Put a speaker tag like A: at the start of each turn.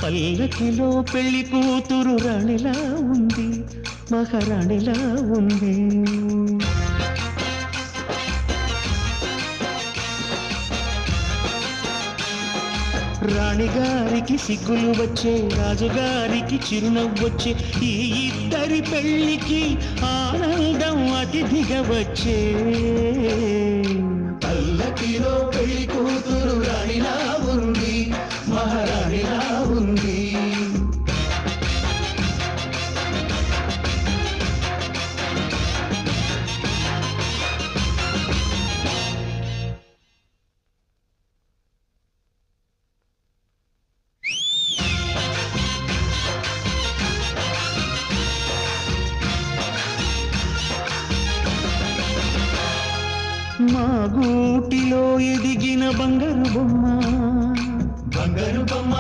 A: పల్లకిలో పెళ్లి కూతురు రాణిలా ఉంది, మహారాణిలా ఉంది. రాణిగారికి సిగ్గులు వచ్చే, రాజుగారికి చిరునవ్వొచ్చే, ఈ ఇద్దరి పెళ్లికి ఆనందం అతిథిగా వచ్చే. పల్లకిలో పెళ్లి కూతురు రాణిలా ఉంది, మహారాణిలా ఉంది. మా గూటిలో ఎదిగిన బంగారు బొమ్మ, బంగారు బొమ్మ